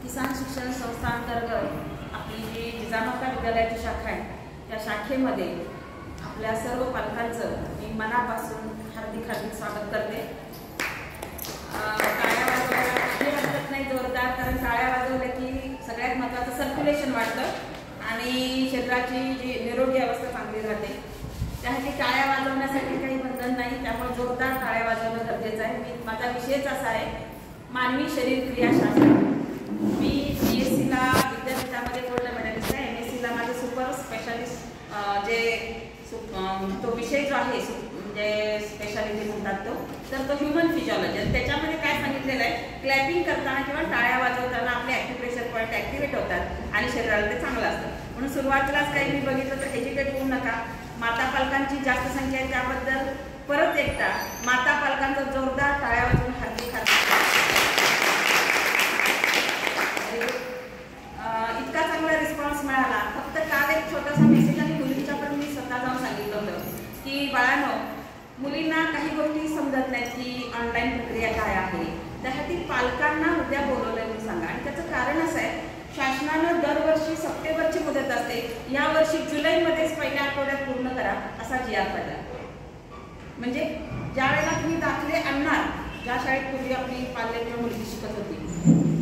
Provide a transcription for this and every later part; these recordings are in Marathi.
किसान शिक्षण संस्था अंतर्गत आपली जी जिजामाता विद्यालयाची शाखा आहे त्या शाखेमध्ये आपल्या सर्व पालकांचं मी मनापासून हार्दिक स्वागत करते। टाळ्या वाजवायला काही हरकत नाही जोरदार, कारण टाळ्या वाजवल्या की सगळ्यात महत्त्वाचं सर्क्युलेशन वाढतं आणि शरीराची जी निरोगी अवस्था चांगली राहते। त्यासाठी टाळ्या वाजवण्यासाठी काही बंधन नाही, त्यामुळे जोरदार टाळ्या वाजवणं गरजेचं आहे। माझा विषयच असा आहे मानवी शरीर क्रियाशास्त्र। मी BSc ला विद्यापीठामध्ये गोल्ड मेडलिस्ट आहे, MSc ला माझे सुपर स्पेशालिस्ट तो विषय जो आहे म्हणजे स्पेशालिटी म्हणतात तो ह्युमन फिजिओलॉजी। त्याच्यामध्ये काय सांगितलेलं आहे, क्लॅपिंग करताना किंवा टाळ्या वाजवताना आपले ॲक्युप्रेशर पॉईंट ॲक्टिवेट होतात आणि शरीराला ते चांगलं असतं। म्हणून सुरुवातीलाच काही मी बघितलं तर हेजिटेट होऊ नका। माता पालकांची जास्त संख्या आहे त्याबद्दल परत एकदा माता पालकांचा जोरदार टाळ्या वाजवून हार्दिक इतका चांगला रिस्पॉन्स मिळाला। फक्त काल एक छोटासा मेसेज आणि मुलींच्या पण मी स्वतः जाऊन सांगितलं होतं की बाळांनो, मुलींना काही गोष्टी समजत नाहीत की ऑनलाईन प्रक्रिया काय आहे। त्यासाठी पालकांना उद्या बोलवलं मी सांगा। आणि त्याचं कारण असं आहे, शासनानं दरवर्षी सप्टेंबरची मुदत असते, यावर्षी जुलैमध्येच पहिल्या आठवड्यात पूर्ण करा असा GR काढला। म्हणजे ज्या वेळेला तुम्ही दाखले आणणार, ज्या शाळेत पूर्वी आपली पाल्य किंवा मुलगी शिकत होती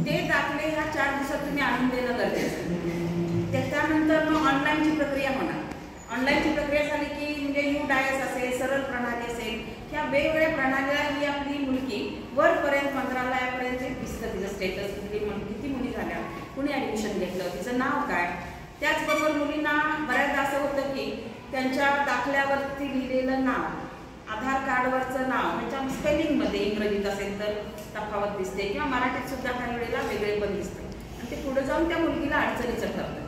ते दाखले ह्या 4 दिवसात तुम्ही आणून देणं गरजेचं आहे। त्यानंतर मग ऑनलाईनची प्रक्रिया होणार। ऑनलाईनची प्रक्रिया झाली की म्हणजे UDIS असेल, सरळ प्रणाली असेल, ह्या वेगवेगळ्या प्रणालीला ही आपली मुलगी वरपर्यंत 15ला यापर्यंत दिसतं तिचं स्टेटस, किती मुली झाल्या, कुणी ॲडमिशन घेतलं, तिचं नाव काय। त्याचबरोबर मुलींना बऱ्याचदा असं होतं की त्यांच्या दाखल्यावरती लिहिलेलं नाव, आधार कार्डवरचं नाव ह्याच्या स्पेलिंगमध्ये इंग्रजीत असेल तर तफावत दिसते किंवा मराठीत सुद्धा काही वेळेला वेगळे पण दिसते आणि ते पुढे जाऊन त्या मुलगीला अडचणीचं ठरतं।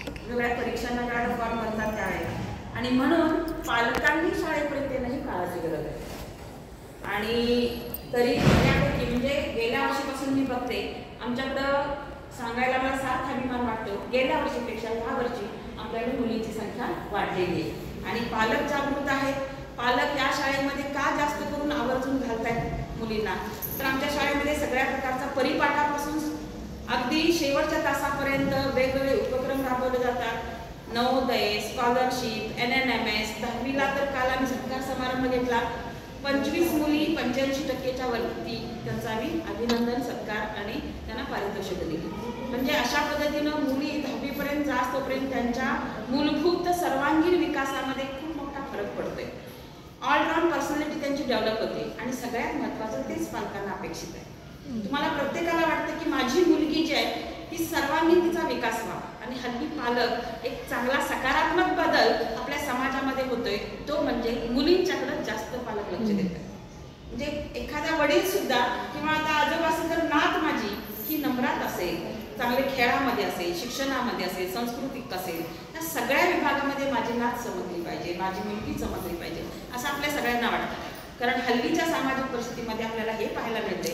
वेगवेगळ्या परीक्षांना ज्या फॉर्म भरतात त्यावेळेला, आणि म्हणून पालकांनी शाळेपर्यंत येणं काळाची गरज आहे। आणि तरी बऱ्यापैकी म्हणजे गेल्या वर्षीपासून मी बघते, आमच्याकडं सांगायला मला सार्थ अभिमान वाटतो, गेल्या वर्षीपेक्षा ह्या वर्षी आपल्याकडे मुलींची संख्या वाढलेली आहे आणि पालक जागृत आहेत। पालक या शाळेमध्ये का जास्त करून आवर्जून घालतायत मुलींना, तर आमच्या शाळेमध्ये सगळ्या प्रकारचा परिपाठापासून अगदी शेवटच्या तासापर्यंत वेगवेगळे उपक्रम राबवले जातात। नवोदय, स्कॉलरशिप, NNMS, 10वीला तर काल आम्ही सत्कार समारंभ घेतला। 25 मुली 85% वरती त्यांचा आम्ही अभिनंदन सत्कार आणि त्यांना पारितोषिक दिली। म्हणजे अशा पद्धतीनं मुली 10वीपर्यंत जास्तोपर्यंत त्यांच्या मूलभूत सर्वांगीण विकासामध्ये खूप मोठा फरक पडतोय। ऑलराऊंड पर्सनॅलिटी त्यांची डेव्हलप होते आणि सगळ्यात महत्त्वाचं तेच पालकांना अपेक्षित आहे। तुम्हाला प्रत्येकाला वाटतं की माझी मुलगी जी आहे ती सर्वांगीण तिचा विकास व्हावा, आणि हल्ली पालक एक चांगला सकारात्मक बदल आपल्या समाजामध्ये होतोय, तो म्हणजे मुलींच्याकडे जास्त पालक लक्ष देतात। म्हणजे एखादा वडील सुद्धा किंवा आता आजोबा असेल तर नात माझी ही नम्रात असेल, चांगले खेळामध्ये असेल, शिक्षणामध्ये असेल, सांस्कृतिक असेल, या सगळ्या विभागामध्ये माझी नात चमकली पाहिजे, माझी मुलगी चमकली पाहिजे असं आपल्या सगळ्यांना वाटतं। कारण हल्लीच्या सामाजिक परिस्थितीमध्ये आपल्याला हे पाहायला मिळते,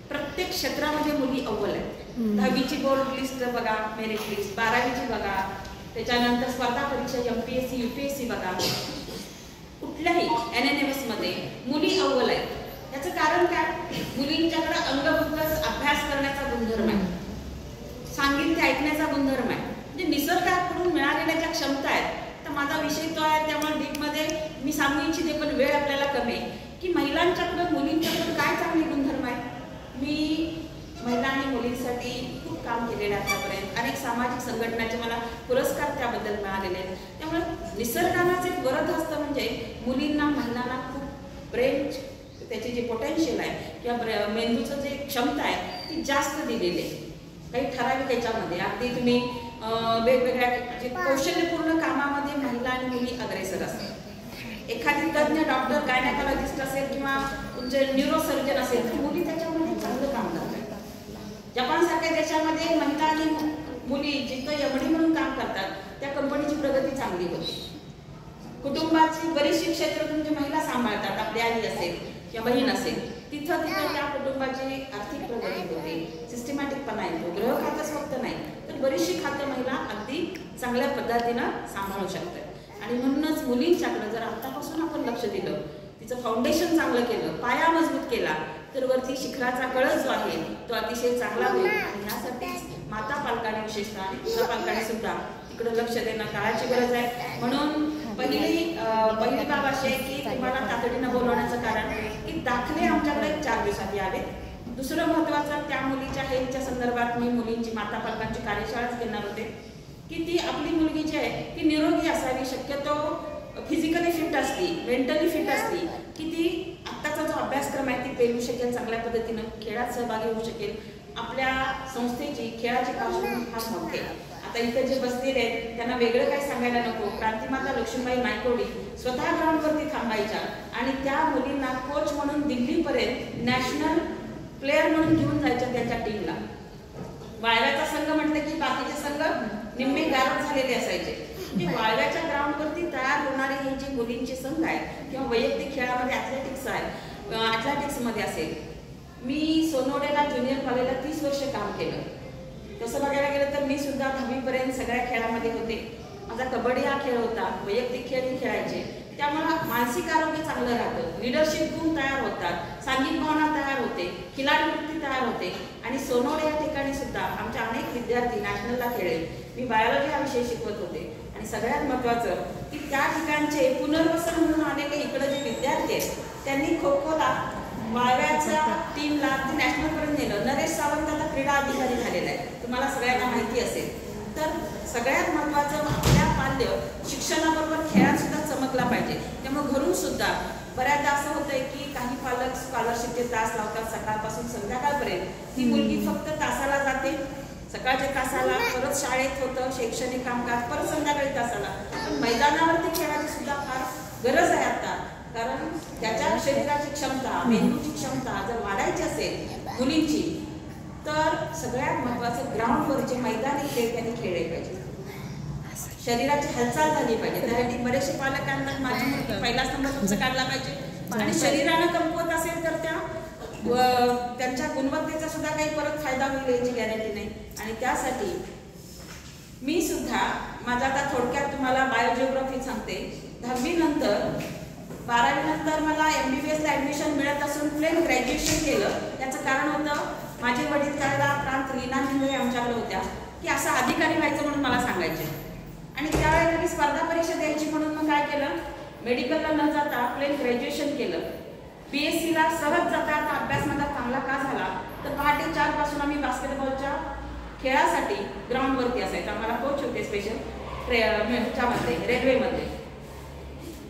प्रत्येक क्षेत्रामध्ये मुली अव्वल आहेत। 10वीची बोर्ड लिस्ट बघा, मेरिट लिस्ट, 12वीची बघा, त्याच्यानंतर स्पर्धा परीक्षा MPSC UPSC बघा, कुठल्याही NNMS मध्ये मुली अव्वल आहेत। याचं कारण काय, मुलींच्याकडे अंगभूत अभ्यास करण्याचा गुणधर्म आहे, सांगितले ऐकण्याचा गुणधर्म आहे। म्हणजे निसर्गाकडून मिळालेल्या ज्या क्षमता आहेत, तर माझा विषय तो आहे त्यामुळे डीपमध्ये मी सांगू इच्छिते, पण वेळ आपल्याला कमी आहे की महिलांच्याकडे मुलींच्याकडे काय चांगले गुणधर्म आहेत। मी महिला आणि मुलींसाठी खूप काम केलेलं आहे आतापर्यंत, अनेक सामाजिक संघटनांचे मला पुरस्कार त्याबद्दल मिळालेले आहेत। त्यामुळे निसर्गालाच एक वरद हस्त म्हणजे मुलींना, महिलांना खूप ब्रेन त्याची जे पोटेन्शियल आहे किंवा मेंदूचं जे क्षमता आहे ती जास्त दिलेली आहे। काही ठराविक याच्यामध्ये अगदी तुम्ही वेगवेगळ्या कौशल्यपूर्ण कामामध्ये महिला आणि मुली अग्रेसर असतात। एखादी तज्ञ डॉक्टर, गायनेकॉलॉजिस्ट असेल किंवा तुमचे न्यूरोसर्जन असेल तर मुली त्याच्यामध्ये चांगलं काम करतात। जपानसारख्या देशामध्ये महिला आणि मुली जिथं एवढी म्हणून काम करतात त्या कंपनीची प्रगती चांगली होते। कुटुंबाची बरीचशी क्षेत्र तुमची महिला सांभाळतात, आपली आई असेल किंवा बहीण असेल, तिथं त्या कुटुंबाची आर्थिक प्रगती होते, सिस्टमॅटिकपणा येतो। गृह खातंच फक्त नाही तर बरीचशी खातं महिला अगदी चांगल्या पद्धतीनं सांभाळू शकतात। आणि म्हणूनच मुलींच्याकडे जर आतापासून आपण लक्ष दिलं, तिचं फाउंडेशन चांगलं केलं, पाया मजबूत केला, तर वरती शिखराचा कळस जो आहे तो अतिशय चांगला होईल। आणि यासाठी पालकांनी विशेषतः आणि तुझ्या पालकांनी सुद्धा तिकडे लक्ष देणं काळाची गरज आहे. म्हणून पहिली बाब अशी आहे की तुम्हाला तातडीनं बोलवण्याचं कारण की दाखले आमच्याकडे 4 दिवसात यावे. दुसरं महत्त्वाचं, त्या मुलीच्या हेल्थच्या संदर्भात मी मुलींची माता पालकांची कार्यशाळाच घेणार होते की ती आपली मुलगी जी आहे ती निरोगी असावी, शक्यतो फिजिकली फिट असली, मेंटली फिट असली की ती आत्ताचा जो अभ्यासक्रम आहे ती पेलू शकेल, चांगल्या पद्धतीनं खेळात सहभागी होऊ शकेल. आपल्या संस्थेची खेळाची पार्श्वभूमी फार मोठी आहे. आता इथे जे बसलेले आहेत त्यांना वेगळं काही सांगायला नको. क्रांतिमाता लक्ष्मीबाई नायकवडी स्वतः ग्राउंडवरती थांबायच्या आणि त्या मुलींना कोच म्हणून दिल्लीपर्यंत नॅशनल प्लेअर म्हणून घेऊन जायच्या त्यांच्या टीमला. वाळव्याचा संघ म्हटलं की बाकीचे संघ निम्मे गारद झालेले असायचे. म्हणजे वाळव्याच्या ग्राउंडवरती तयार होणारे हे जे मुलींचे संघ आहेत किंवा वैयक्तिक खेळामध्ये ॲथलेटिक्स आहे, ॲथलेटिक्समध्ये असेल. मी सोनवडेला ज्युनियर कॉलेजला 30 वर्ष काम केलं. तसं बघायला गेलं तर मी सुद्धा 10वीपर्यंत सगळ्या खेळामध्ये होते. माझा कबड्डी हा खेळ होता, वैयक्तिक खेळही खेळायचे. त्यामुळे मानसिक आरोग्य चांगलं राहतं, लिडरशिप गुण तयार होतात, सांघिक भावना तयार होते, खिलाडी वृत्ती तयार होते. आणि सोनवडे या ठिकाणी सुद्धा आमचे अनेक विद्यार्थी नॅशनलला खेळले. मी बायोलॉजी हा विषय शिकवत होते. आणि सगळ्यात महत्त्वाचं की त्या ठिकाणचे पुनर्वसन म्हणून आलेले इकडे जे विद्यार्थी आहेत त्यांनी खो खोला वाळव्याच्या टीमला ते नॅशनलपर्यंत नेलं. नरेश सावंत आता क्रीडा अधिकारी झालेला आहे, तुम्हाला सगळ्यांना माहिती असेल. तर सगळ्यात महत्त्वाचं आपल्या पाल्य शिक्षणाबरोबर खेळात सुद्धा चमकला पाहिजे. त्यामुळे घरून सुद्धा बऱ्याचदा असं होतंय की काही पालक स्कॉलरशिपचे तास लावतात सकाळपासून संध्याकाळपर्यंत. ती मुलगी फक्त तासाला जाते, सकाळच्या तासाला, परत शाळेत होतं शैक्षणिक कामकाज, परत संध्याकाळी तासाला. पण मैदानावरती खेळाची सुद्धा फार गरज आहे आता. कारण त्याच्या शरीराची क्षमता, मेंदूची क्षमता जर वाढायची असेल मुलींची तर सगळ्यात महत्त्वाचं ग्राउंडवरचे मैदानी खेळ त्यांनी खेळले पाहिजे, शरीराची हालचाल झाली पाहिजे. त्यासाठी बरेचसे पालकांना माझी मुलगी पहिलाच नंबर तुमचा काढला पाहिजे. आणि शरीरानं कमकुवत असेल तर त्यांच्या गुणवत्तेचा सुद्धा काही परत फायदा होईल याची गॅरंटी नाही. आणि त्यासाठी मी सुद्धा माझा आता थोडक्यात तुम्हाला बायोजिओग्राफी सांगते. 10वी नंतर 12वी नंतर मला MBBSला ॲडमिशन मिळत असून प्लेन ग्रॅज्युएशन केलं. त्याचं कारण होतं माझे वडील त्यावेळेला प्रांत लीना हिंगळे आमच्याकडे होत्या की असं अधिकारी व्हायचं म्हणून मला सांगायचे. आणि त्यावेळेला मी स्पर्धा परीक्षा द्यायची म्हणून मग काय केलं, मेडिकलला न जाता प्लेन ग्रॅज्युएशन केलं. BScला सहज जाता आता अभ्यास माझा चांगला का झाला तर पहाटे 4 पासून आम्ही बास्केटबॉलच्या खेळासाठी ग्राउंडवरती असायचं. आम्हाला कोच होते स्पेशल ह्याच्यामध्ये रेल्वेमध्ये.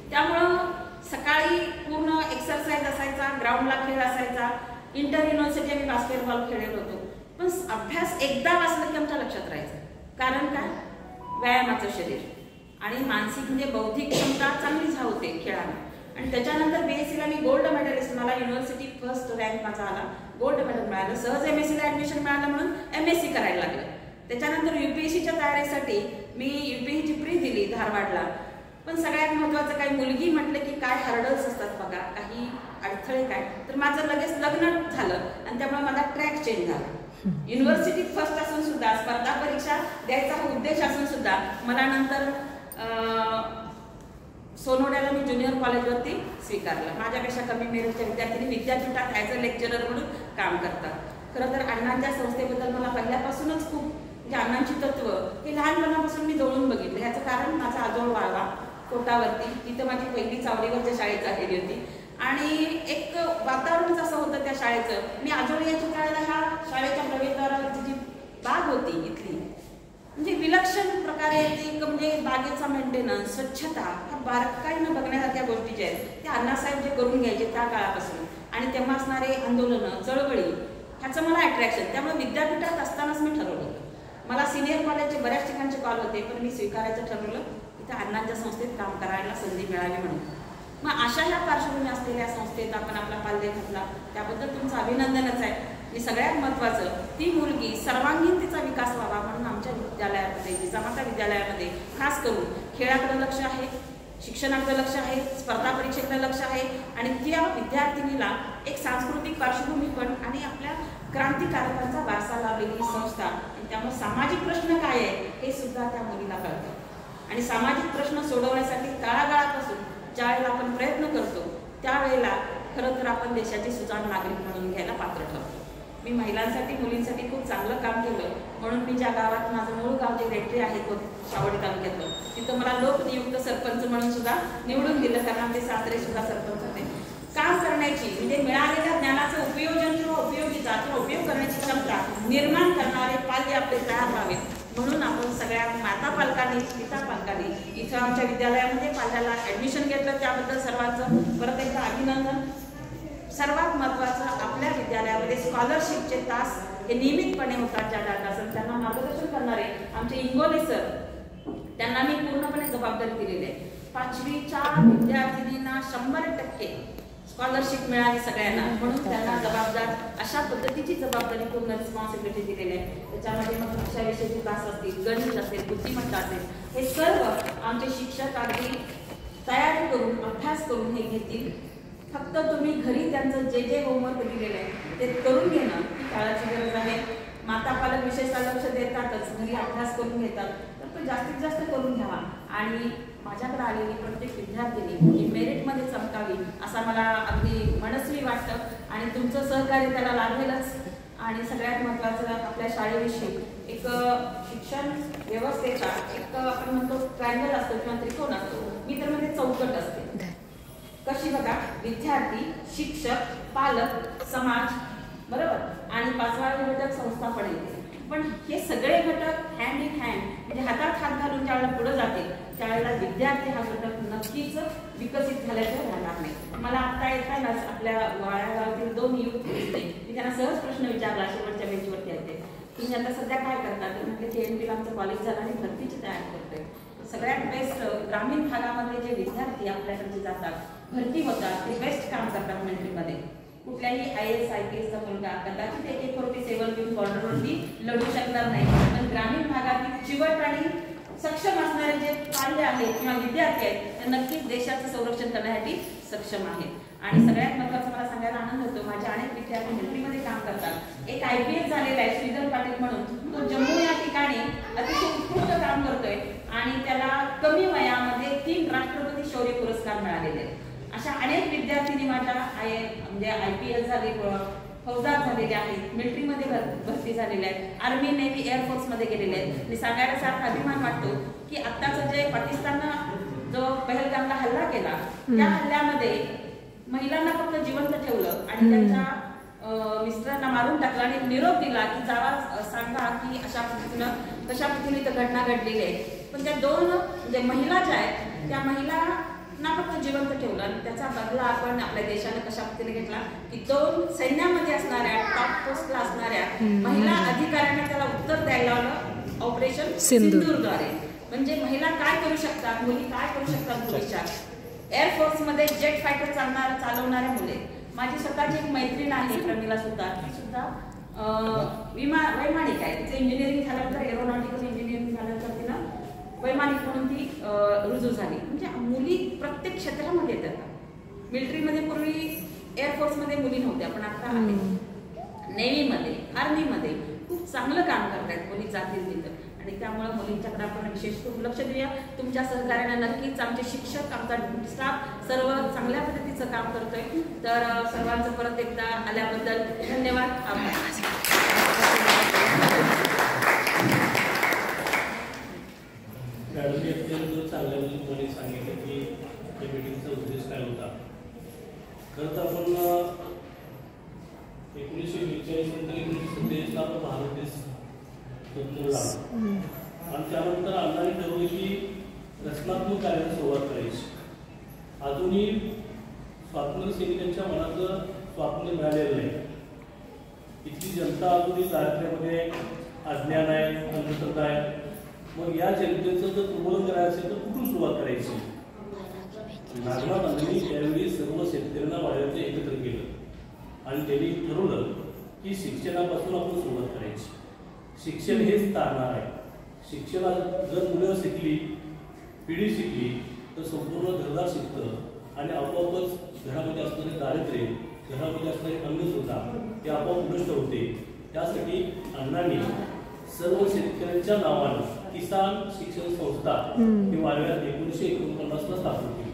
त्यामुळं सकाळी पूर्ण एक्सरसाइज असायचा, ग्राउंडला खेळ असायचा. इंटर युनिव्हर्सिटी आम्ही बास्केटबॉल खेळत होतो. पण अभ्यास एकदा वाचलं की आमच्या लक्षात राहायचं. कारण काय, व्यायामाचं शरीर आणि मानसिक म्हणजे बौद्धिक क्षमता चांगली होते खेळानं. आणि त्याच्यानंतर BScला मी गोल्ड मेडलिस्ट, मला युनिव्हर्सिटी फर्स्ट रँक माझा आला, गोल्ड मेडल मिळालं. सहज MScला ॲडमिशन मिळालं म्हणून MSc करायला लागलं. त्याच्यानंतर UPSCच्या तयारीसाठी मी UPSCची प्री दिली धारवाडला. पण सगळ्यात महत्त्वाचं काही मुलगी म्हटलं की काय हर्डल्स असतात बघा, काही अडथळे काय. तर माझं लगेच लग्न झालं आणि त्यामुळे माझा ट्रॅक चेंज झाला. युनिव्हर्सिटीत फर्स्ट असून सुद्धा, स्पर्धा परीक्षा द्यायचा हा उद्देश असून सुद्धा मला नंतर सोनवड्याला मी ज्युनियर कॉलेजवरती स्वीकारलं. माझ्यापेक्षा कमी मेरिटच्या विद्यार्थ्यांनी विद्यापीठात ॲज अ लेक्चरर म्हणून काम करतात. खरं तर अण्णांच्या संस्थेबद्दल मला पहिल्यापासूनच खूप म्हणजे अण्णांची तत्व हे लहानपणापासून मी जवळून बघितलं. ह्याचं कारण माझा आजोळ वाळवा कोटावरती, तिथं माझी पहिली चावडीवरच्या शाळेत झालेली होती. आणि एक वातावरणच असं होतं त्या शाळेचं. मी आजोळी याच्या काळाला ह्या शाळेच्या प्रवेशद्वारावरची जी बाग होती इथली, म्हणजे विलक्षण प्रकारे एक म्हणजे बागेचा मेंटेनन्स, स्वच्छता ह्या बारकाईनं बघण्यासारख्या गोष्टी ज्या आहेत त्या अण्णासाहेब जे करून घ्यायचे त्या काळापासून. आणि तेव्हा असणारे आंदोलनं, चळवळी ह्याचं मला अट्रॅक्शन. त्यामुळे विद्यापीठात असतानाच मी ठरवलं होतं. मला सिनियर कॉलेजचे बऱ्याच ठिकाणचे कॉल होते, पण मी स्वीकारायचं ठरवलं इथं अण्णांच्या संस्थेत काम करायला संधी मिळावी म्हणून. मग अशा ह्या पार्श्वभूमी असलेल्या संस्थेत आपण आपला पाल्य घातला, त्याबद्दल तुमचं अभिनंदनच आहे. आणि सगळ्यात महत्त्वाचं, ती मुलगी सर्वांगीण तिचा विकास व्हावा म्हणून आमच्या विद्यालयामध्ये, जिजामाता विद्यालयामध्ये खास करून खेळाकडे लक्ष आहे, शिक्षणाकडे लक्ष आहे, स्पर्धा परीक्षेकडे लक्ष आहे. आणि त्या विद्यार्थिनीला एक सांस्कृतिक पार्श्वभूमी पण आणि आपल्या क्रांतिकारकांचा वारसा लाभलेली संस्था. त्यामुळे सामाजिक प्रश्न काय आहे हे सुद्धा त्या मुलीला कळतं. आणि सामाजिक प्रश्न सोडवण्यासाठी तळागाळापासून ज्यावेळेला आपण प्रयत्न करतो त्यावेळेला खरं तर आपण देशाची सुजाण नागरिक म्हणून घ्यायला पात्र ठरतो. मी महिलांसाठी मुलींसाठी खूप चांगलं काम केलं, म्हणून मी ज्या गावात माझं मूळ गाव जे रेट्री आहे शावडी तालुक्यातलं, तिथं मला लोकनियुक्त सरपंच म्हणून सुद्धा निवडून दिलं, कारण आमचे सासरे सुद्धा सरपंच होते. काम करण्याची म्हणजे मिळालेल्या ज्ञानाचं उपयोजन किंवा उपयोगिता किंवा उपयोग करण्याची क्षमता निर्माण करणारे पाल्य आपले तयार व्हावेत, म्हणून आपण सगळ्या माता पालकांनी पिता पालकांनी इथं आमच्या विद्यालयामध्ये पाल्याला ॲडमिशन घेतलं, त्याबद्दल सर्वांचं परत एकदा अभिनंदन. सर्वात महत्त्वाचं, आपल्या विद्यालयामध्ये स्कॉलरशिपचे तास हे नियमितपणे होतात. ज्या डाटासन त्यांना मार्गदर्शन करणारे आमचे इंगोले सर, त्यांना मी पूर्णपणे जबाबदारी दिलेली आहे. 5वीच्या विद्यार्थिनींना 100% स्कॉलरशिप मिळाली सगळ्यांना, म्हणून त्यांना जबाबदार अशा पद्धतीची जबाबदारी पूर्ण रिस्पॉन्सिबिलिटी दिलेली आहे. त्याच्यामध्ये मग भाषा विषयाचे तास असतील, गणित असेल, बुद्धिमत्ता असेल, हे सर्व आमचे शिक्षक अगदी तयारी करून अभ्यास करून हे घेतील. फक्त तुम्ही घरी त्यांचं जे जे होमवर्क दिलेलं आहे ते करून घेणं ही काळाची गरज आहे. माता पालक विशेषतः लक्ष देतातच, घरी अभ्यास करून घेतात, तर तो जास्तीत जास्त करून घ्यावा. आणि माझ्याकडे आलेली प्रत्येक विद्यार्थिनी ही मेरिटमध्ये चमकावी असं मला अगदी मनस्वी वाटतं, आणि तुमचं सहकार्य त्याला लाभेलच. आणि सगळ्यात महत्त्वाचं, आपल्या शाळेविषयी एक शिक्षण व्यवस्थेचा एक आपण म्हणतो ट्रायंगल असतो किंवा त्रिकोण असतो, मी तर म्हणजे चौकट असते. कशी बघा, विद्यार्थी, शिक्षक, पालक, समाज, बरोबर, आणि 5वा घटक संस्था पण येते. पण हे सगळे घटक हँड इन हँड म्हणजे हातात हात घालून ज्यावेळेला पुढे जाते त्यावेळेला विद्यार्थी हा घटक नक्कीच विकसित झाल्याशिवाय राहणार नाही. मला आता येतानाच आपल्या वाळ्या गावातील 2 युवक दिसले, मी त्यांना सहज प्रश्न विचारला, शेवटच्या बेंचवरती येते, तुम्ही आता सध्या काय करता? तर म्हटलं TNPला आमचं कॉलेज झालं आणि भरतीची तयारी करतोय. सगळ्यात बेस्ट ग्रामीण भागामधले जे विद्यार्थी आपल्याकडे जातात, भरती होतात, ते बेस्ट काम करतात मिलिटरीमध्ये. कुठल्याही IAS IPSचा मुलगा कदाचित AK-47 घेऊन बॉर्डरवरती लढू शकणार नाही, पण ग्रामीण भागातील चिवट आणि सक्षम असणारे जे पाल्य आहेत किंवा विद्यार्थी आहेत ते नक्कीच देशाचं संरक्षण करण्यासाठी सक्षम आहेत. आणि सगळ्यात महत्त्वाचं मला सांगायला आनंद होतो, माझे अनेक विद्यार्थी मिलिटरीमध्ये काम करतात. एक IPS झालेला आहे श्रीधर पाटील म्हणून, तो जम्मू या ठिकाणी अतिशय उत्कृष्ट काम करतोय आणि त्याला कमी वयामध्ये 3 राष्ट्रपती शौर्य पुरस्कार मिळालेले आहेत. अशा अनेक विद्यार्थिनी माझ्या म्हणजे IPS झाले, फौजदार झालेले आहेत, मिलिटरीमध्ये भरती झालेले आहेत, आर्मी, नेव्ही, एअरफोर्समध्ये गेलेले आहेत. मी सांगायला सारखा अभिमान वाटतो की आत्ताचं जे पाकिस्ताननं जो पहलगामला हल्ला केला, त्या हल्ल्यामध्ये महिलांना फक्त जिवंत ठेवलं आणि त्यांच्या मिस्टरांना मारून टाकलं आणि निरोप दिला की जावा सांगा की अशा पद्धतीनं कशा पद्धतीने तर घटना घडलेली आहे. पण त्या 2 म्हणजे महिला ज्या आहेत त्या महिलांना फक्त जिवंत ठेवलं आणि त्याचा बदला आपण आपल्या देशाने कशा पद्धतीने घेतला की 2 सैन्यामध्ये असणाऱ्या टॉप पोस्टला असणाऱ्या महिला अधिकाऱ्यांना त्याला उत्तर द्यायला लावलं ऑपरेशन सिंदूरद्वारे. म्हणजे महिला काय करू शकतात, मुली काय करू शकतात भविष्यात. एअरफोर्समध्ये जेट फायटर चालवणाऱ्या मुले, माझी स्वतःची एक मैत्रीण आहे प्रमिला सुतार, ती सुद्धा वैमानिक आहे. तिचं इंजिनिअरिंग झाल्यानंतर एरोनॉटिकल इंजिनिअरिंग झाल्यानंतर तिनं वैमानिक म्हणून ती रुजू झाली. म्हणजे मुली प्रत्येक क्षेत्रामध्ये येतात. मिलिटरीमध्ये पूर्वी एअरफोर्समध्ये मुली नव्हत्या, पण आता आहेत. नेव्हीमध्ये, आर्मीमध्ये खूप चांगलं काम करतात मुली जातील तिथं, आणि त्यामुळे मुलींच्याकडे आपण विशेष खूप लक्ष देऊया. तुमच्या सहकार्याने नक्कीच आमचे शिक्षक, आमचा स्टाफ सर्व चांगल्या पद्धतीचं काम करतोय. तर सर्वांचं परत एकदा आल्याबद्दल धन्यवाद, आभार. मॅडमने अत्यंत चांगल्या पद्धतीने सांगितलं की या मीटिंगचा उद्देश काय होता. खरं तर आपण 1941 नंतर 1947 आपला भारत देश स्वतंत्र झाला आणि त्यानंतर अण्णांनी ठरवलं की रचनात्मक कार्याला सुरुवात करायची. अजूनही स्वातंत्र्य सैनिकांच्या मनात स्वातंत्र्य मिळालेलं नाही. इथली जनता अजूनही दारिद्र्यामध्ये अज्ञान आहे, अंधश्रद्धा आहे. मग या जनतेचं जर प्रबोधन करायचं असेल तर कुठून सुरुवात करायची. नागनाथ अण्णांनी त्यावेळी सर्व शेतकऱ्यांना वाड्याचे एकत्र केलं आणि त्यांनी ठरवलं की शिक्षणापासून आपण सुरुवात करायची. शिक्षण हेच तारणार आहे. शिक्षणात जर मुलं शिकली, पिढी शिकली तर संपूर्ण घरदार शिकतं आणि आपोआपच घरामध्ये असणारे दारिद्र्य, घरामध्ये असणारी अंधश्रद्धा ते आपोआप नष्ट होते. त्यासाठी अण्णांनी सर्व शेतकऱ्यांच्या नावानं किसान शिक्षण संस्था ही वाळव्यात 1949ला स्थापन केली.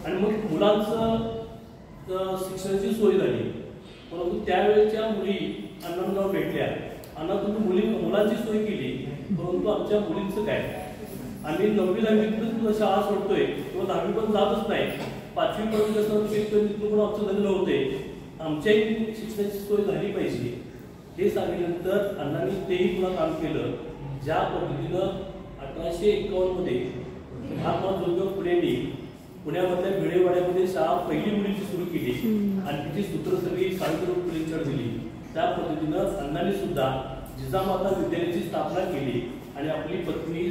आणि मग मुलांचं शिक्षणाची सोय झाली. परंतु त्यावेळेच्या मुली अण्णांना जाऊन भेटल्या, अण्णा तुम्ही मुलांची सोय केली, परंतु आमच्या मुलींचं काय? आम्ही 9वी-10वी शाळा सोडतोय किंवा 10वी पण जातच नाही, 5वी पर्यंत कसं शिकतोय तिथून पण आमचं लग्न होते, आमच्याही शिक्षणाची सोय झाली पाहिजे हे सांगितल्यानंतर अण्णांनी तेही पुन्हा काम केलं. ज्या पद्धतीनं 1851 मध्ये महात्मा ज्योतिबा फुलेंनी पुण्यामधल्या भिडेवाड्यामध्ये शाळा पहिली मुलीची सुरू केली आणि तिची सूत्र सगळी सावित्रीबाई फुलेंच्याकडे दिली. त्या पद्धतीनं अण्णांनी सुद्धा जिजामाता विद्यालयाची स्थापना केली आणि आपली पत्नी